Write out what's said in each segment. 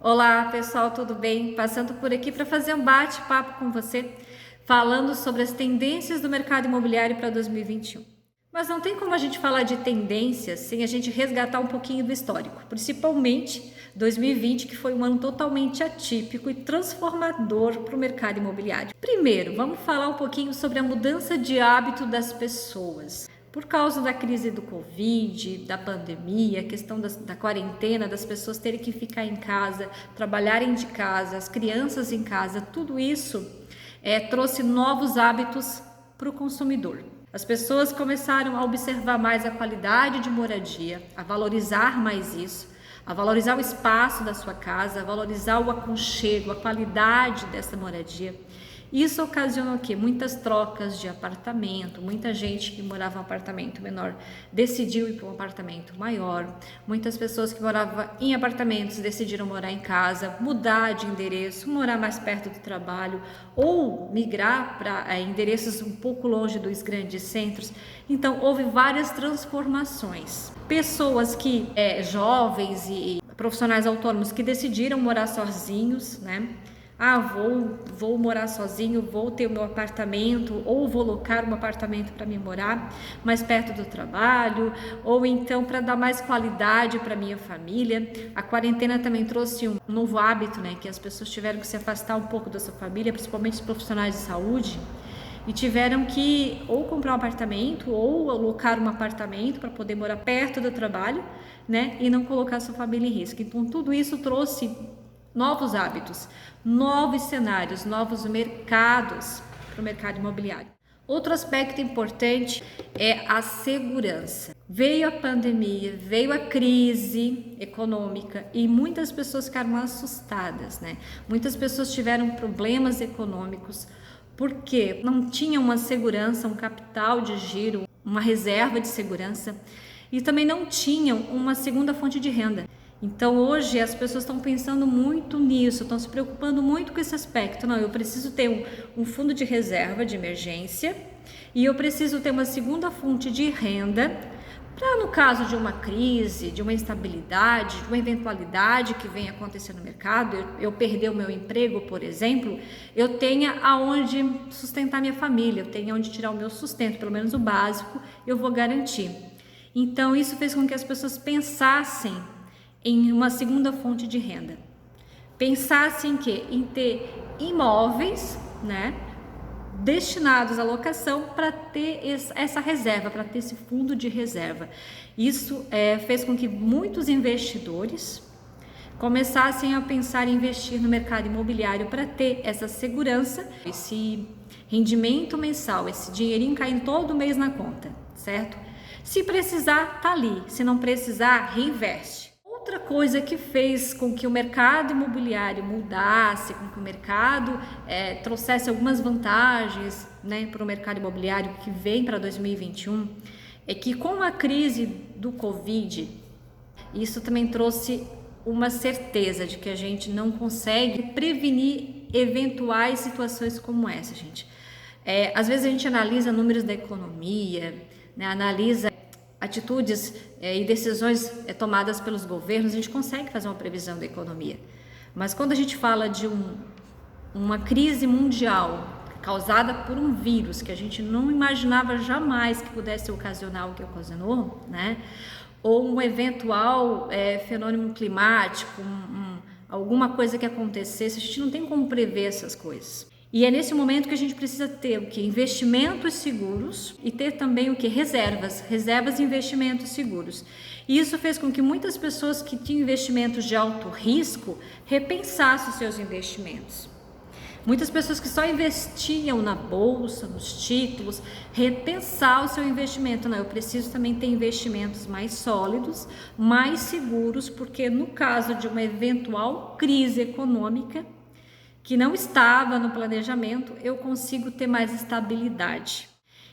Olá pessoal, tudo bem? Passando por aqui para fazer um bate-papo com você, falando sobre as tendências do mercado imobiliário para 2021. Mas não tem como a gente falar de tendências sem a gente resgatar um pouquinho do histórico, principalmente 2020, que foi um ano totalmente atípico e transformador para o mercado imobiliário. Primeiro, vamos falar um pouquinho sobre a mudança de hábito das pessoas. Por causa da crise do Covid, da pandemia, a questão da quarentena, das pessoas terem que ficar em casa, trabalharem de casa, as crianças em casa, tudo isso trouxe novos hábitos para o consumidor. As pessoas começaram a observar mais a qualidade de moradia, a valorizar mais isso, a valorizar o espaço da sua casa, a valorizar o aconchego, a qualidade dessa moradia. Isso ocasionou o quê? Muitas trocas de apartamento, muita gente que morava em um apartamento menor decidiu ir para um apartamento maior, muitas pessoas que moravam em apartamentos decidiram morar em casa, mudar de endereço, morar mais perto do trabalho ou migrar para endereços um pouco longe dos grandes centros. Então houve várias transformações. Pessoas que, jovens e profissionais autônomos que decidiram morar sozinhos, né? Vou morar sozinho, vou ter o meu apartamento ou vou locar um apartamento para me morar mais perto do trabalho, ou então para dar mais qualidade para minha família. A quarentena também trouxe um novo hábito, né, que as pessoas tiveram que se afastar um pouco da sua família, principalmente os profissionais de saúde, e tiveram que ou comprar um apartamento ou alocar um apartamento para poder morar perto do trabalho, né, e não colocar sua família em risco. Então tudo isso trouxe novos hábitos, novos cenários, novos mercados para o mercado imobiliário. Outro aspecto importante é a segurança. Veio a pandemia, veio a crise econômica e muitas pessoas ficaram assustadas, né? Muitas pessoas tiveram problemas econômicos porque não tinham uma segurança, um capital de giro, uma reserva de segurança e também não tinham uma segunda fonte de renda. Então hoje as pessoas estão pensando muito nisso, estão se preocupando muito com esse aspecto. Não, eu preciso ter um fundo de reserva de emergência e eu preciso ter uma segunda fonte de renda para, no caso de uma crise, de uma instabilidade, de uma eventualidade que venha acontecer no mercado, eu perder o meu emprego, por exemplo, eu tenha aonde sustentar minha família, eu tenha onde tirar o meu sustento, pelo menos o básico, eu vou garantir. Então isso fez com que as pessoas pensassem em uma segunda fonte de renda. Pensasse em quê? Em ter imóveis, né, destinados à locação para ter essa reserva, para ter esse fundo de reserva. Isso fez com que muitos investidores começassem a pensar em investir no mercado imobiliário para ter essa segurança, esse rendimento mensal, esse dinheirinho caindo todo mês na conta, certo? Se precisar, tá ali. Se não precisar, reinveste. Outra coisa que fez com que o mercado imobiliário mudasse, com que o mercado trouxesse algumas vantagens, né, para o mercado imobiliário que vem para 2021, é que com a crise do Covid, isso também trouxe uma certeza de que a gente não consegue prevenir eventuais situações como essa, gente. Às vezes a gente analisa números da economia, né, analisa atitudes e decisões tomadas pelos governos, a gente consegue fazer uma previsão da economia. Mas quando a gente fala de uma crise mundial causada por um vírus que a gente não imaginava jamais que pudesse ocasionar o que ocasionou, né? Ou um eventual fenômeno climático, alguma coisa que acontecesse, a gente não tem como prever essas coisas. E é nesse momento que a gente precisa ter o que? Investimentos seguros e ter também o que? Reservas e investimentos seguros. E isso fez com que muitas pessoas que tinham investimentos de alto risco repensassem os seus investimentos. Muitas pessoas que só investiam na bolsa, nos títulos, repensar o seu investimento. Não, eu preciso também ter investimentos mais sólidos, mais seguros, porque no caso de uma eventual crise econômica, que não estava no planejamento, eu consigo ter mais estabilidade.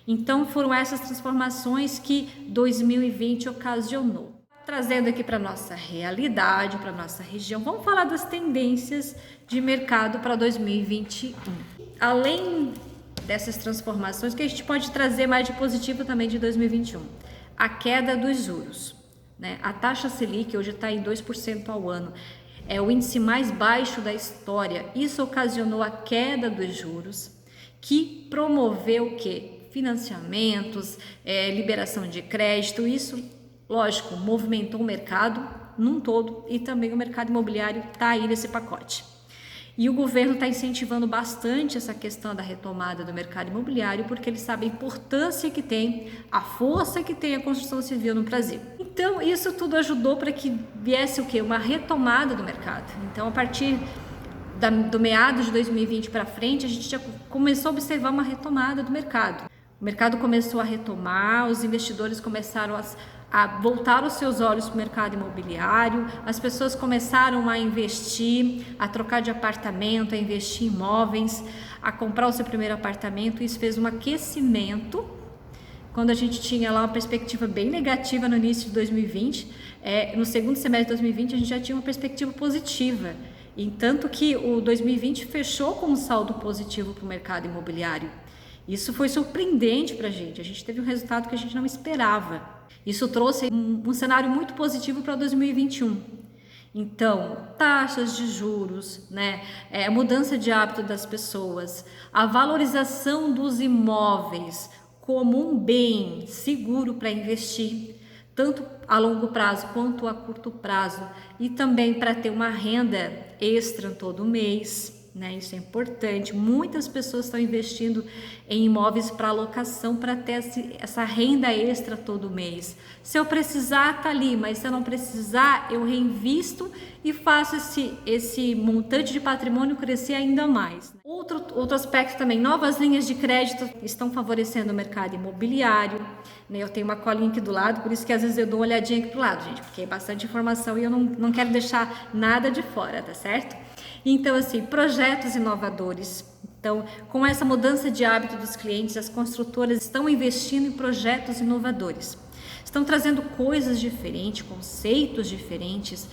Então foram essas transformações que 2020 ocasionou. Trazendo aqui para a nossa realidade, para a nossa região, vamos falar das tendências de mercado para 2021. Além dessas transformações, que a gente pode trazer mais de positivo também de 2021, a queda dos juros, né? A taxa Selic hoje está em 2% ao ano. é o índice mais baixo da história. Isso ocasionou a queda dos juros, que promoveu o quê? Financiamentos, liberação de crédito. Isso, lógico, movimentou o mercado num todo e também o mercado imobiliário está aí nesse pacote. E o governo está incentivando bastante essa questão da retomada do mercado imobiliário, porque ele sabe a importância que tem, a força que tem a construção civil no Brasil. Então, isso tudo ajudou para que viesse o quê? Uma retomada do mercado. Então, a partir do meados de 2020 para frente, a gente já começou a observar uma retomada do mercado. O mercado começou a retomar, os investidores começaram a voltar os seus olhos para o mercado imobiliário, as pessoas começaram a investir, a trocar de apartamento, a investir em imóveis, a comprar o seu primeiro apartamento. Isso fez um aquecimento, quando a gente tinha lá uma perspectiva bem negativa no início de 2020, no segundo semestre de 2020 a gente já tinha uma perspectiva positiva, e tanto que o 2020 fechou com um saldo positivo para o mercado imobiliário. Isso foi surpreendente para a gente teve um resultado que a gente não esperava. Isso trouxe um cenário muito positivo para 2021. Então, taxas de juros, a mudança de hábito das pessoas, a valorização dos imóveis como um bem seguro para investir, tanto a longo prazo quanto a curto prazo, e também para ter uma renda extra todo mês. Isso é importante. Muitas pessoas estão investindo em imóveis para locação para ter essa renda extra todo mês. Se eu precisar, tá ali, mas se eu não precisar, eu reinvisto e faço esse montante de patrimônio crescer ainda mais. Outro aspecto também, novas linhas de crédito estão favorecendo o mercado imobiliário. Eu tenho uma colinha aqui do lado, por isso que às vezes eu dou uma olhadinha aqui pro lado, gente, porque é bastante informação e eu não quero deixar nada de fora, tá certo? Então, assim, projetos inovadores. Então, com essa mudança de hábito dos clientes, as construtoras estão investindo em projetos inovadores. Estão trazendo coisas diferentes, conceitos diferentes,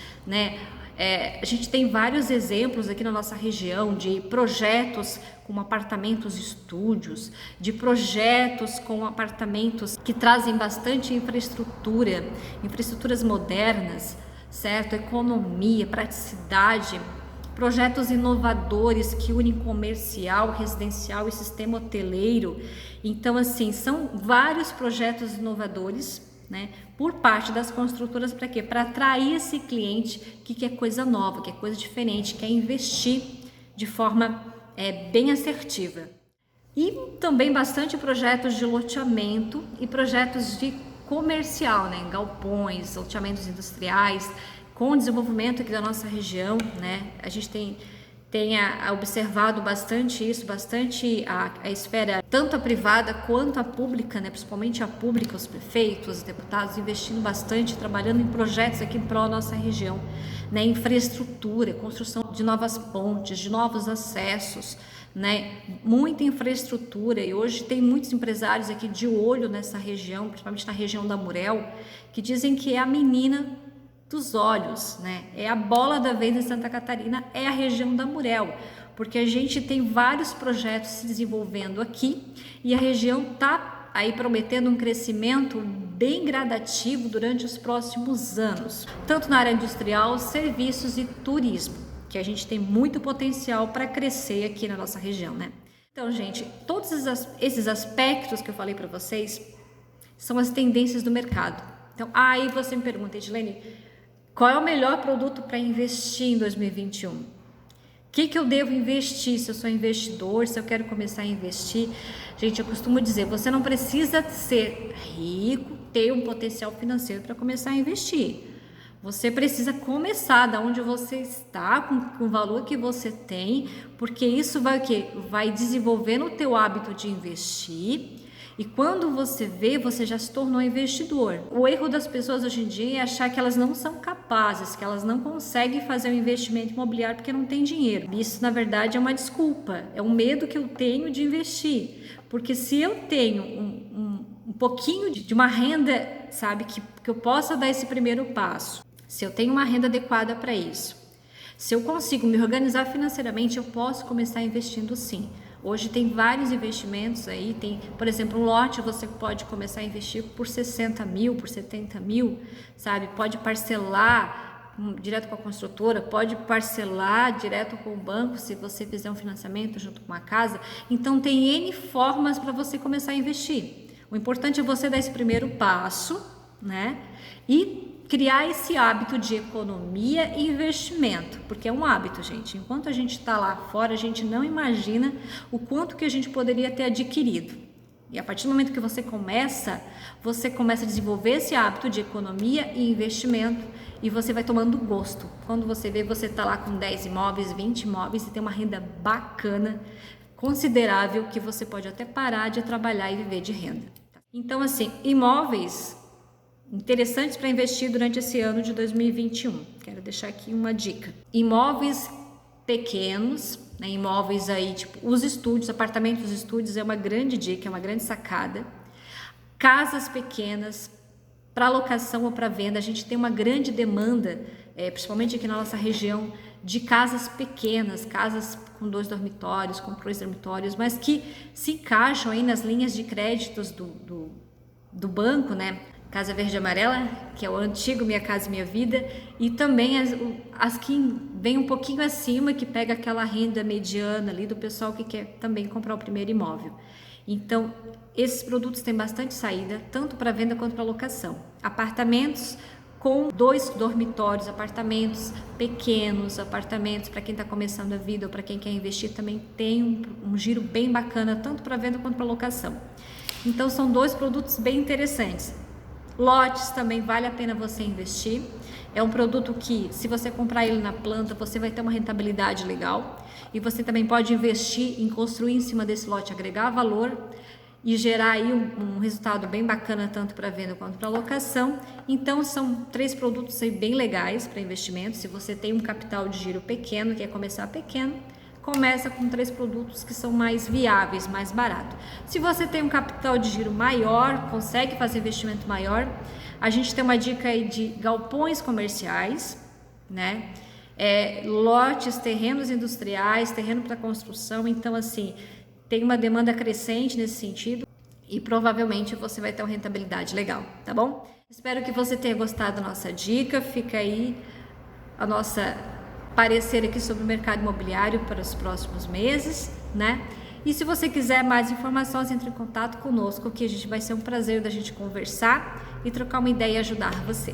a gente tem vários exemplos aqui na nossa região de projetos com apartamentos estúdios, de projetos com apartamentos que trazem bastante infraestruturas modernas, certo? Economia, praticidade. Projetos inovadores que unem comercial, residencial e sistema hoteleiro. Então, assim, são vários projetos inovadores, por parte das construtoras. Para quê? Para atrair esse cliente que quer coisa nova, quer coisa diferente, quer investir de forma bem assertiva. E também bastante projetos de loteamento e projetos de comercial, galpões, loteamentos industriais, com o desenvolvimento aqui da nossa região, a gente tem observado bastante isso, bastante a esfera, tanto a privada quanto a pública, principalmente a pública, os prefeitos, os deputados, investindo bastante, trabalhando em projetos aqui para a nossa região, infraestrutura, construção de novas pontes, de novos acessos, muita infraestrutura. E hoje tem muitos empresários aqui de olho nessa região, principalmente na região da Murel, que dizem que é a menina dos olhos, é a bola da vez em Santa Catarina, é a região da Murel, porque a gente tem vários projetos se desenvolvendo aqui e a região está aí prometendo um crescimento bem gradativo durante os próximos anos, tanto na área industrial, serviços e turismo, que a gente tem muito potencial para crescer aqui na nossa região, Então, gente, todos esses aspectos que eu falei para vocês são as tendências do mercado. Então, aí você me pergunta, Edilene, qual é o melhor produto para investir em 2021? O que eu devo investir se eu sou investidor, se eu quero começar a investir? Gente, eu costumo dizer, você não precisa ser rico, ter um potencial financeiro para começar a investir. Você precisa começar da onde você está, com o valor que você tem, porque isso vai o quê? Vai desenvolvendo o teu hábito de investir. E quando você vê, você já se tornou investidor. O erro das pessoas hoje em dia é achar que elas não são capazes, que elas não conseguem fazer um investimento imobiliário porque não tem dinheiro. Isso, na verdade, é uma desculpa, é um medo que eu tenho de investir. Porque se eu tenho um pouquinho de uma renda, sabe, que eu possa dar esse primeiro passo, se eu tenho uma renda adequada para isso, se eu consigo me organizar financeiramente, eu posso começar investindo sim. Hoje tem vários investimentos aí, tem, por exemplo, um lote você pode começar a investir por 60 mil, por 70 mil, sabe? Pode parcelar direto com a construtora, pode parcelar direto com o banco se você fizer um financiamento junto com a casa. Então tem N formas para você começar a investir. O importante é você dar esse primeiro passo, né? E criar esse hábito de economia e investimento, porque é um hábito, gente. Enquanto a gente está lá fora, a gente não imagina o quanto que a gente poderia ter adquirido. E a partir do momento que você começa a desenvolver esse hábito de economia e investimento e você vai tomando gosto. Quando você vê, você está lá com 10 imóveis, 20 imóveis e tem uma renda bacana, considerável, que você pode até parar de trabalhar e viver de renda. Então, assim, imóveis interessantes para investir durante esse ano de 2021. Quero deixar aqui uma dica. Imóveis pequenos, né, imóveis aí, tipo os estúdios, apartamentos estúdios é uma grande dica, é uma grande sacada. Casas pequenas para locação ou para venda, a gente tem uma grande demanda, principalmente aqui na nossa região, de casas pequenas, casas com 2 dormitórios, com 3 dormitórios, mas que se encaixam aí nas linhas de créditos do banco, né? Casa Verde e Amarela, que é o antigo Minha Casa Minha Vida, e também as que vêm um pouquinho acima, que pega aquela renda mediana ali do pessoal que quer também comprar o primeiro imóvel. Então, esses produtos têm bastante saída, tanto para venda quanto para locação. Apartamentos com 2 dormitórios, apartamentos pequenos, apartamentos para quem está começando a vida ou para quem quer investir, também tem um giro bem bacana, tanto para venda quanto para locação. Então, são 2 produtos bem interessantes. Lotes também vale a pena você investir. É um produto que, se você comprar ele na planta, você vai ter uma rentabilidade legal. E você também pode investir em construir em cima desse lote, agregar valor e gerar aí um resultado bem bacana, tanto para venda quanto para locação. Então, são 3 produtos aí bem legais para investimento. Se você tem um capital de giro pequeno, quer começar pequeno, começa com 3 produtos que são mais viáveis, mais baratos. Se você tem um capital de giro maior, consegue fazer investimento maior, a gente tem uma dica aí de galpões comerciais, né? Lotes, terrenos industriais, terreno para construção. Então, assim, tem uma demanda crescente nesse sentido e provavelmente você vai ter uma rentabilidade legal, tá bom? Espero que você tenha gostado da nossa dica. Fica aí a nossa parecer aqui sobre o mercado imobiliário para os próximos meses, né? E se você quiser mais informações, entre em contato conosco, que a gente vai ser um prazer da gente conversar e trocar uma ideia e ajudar você.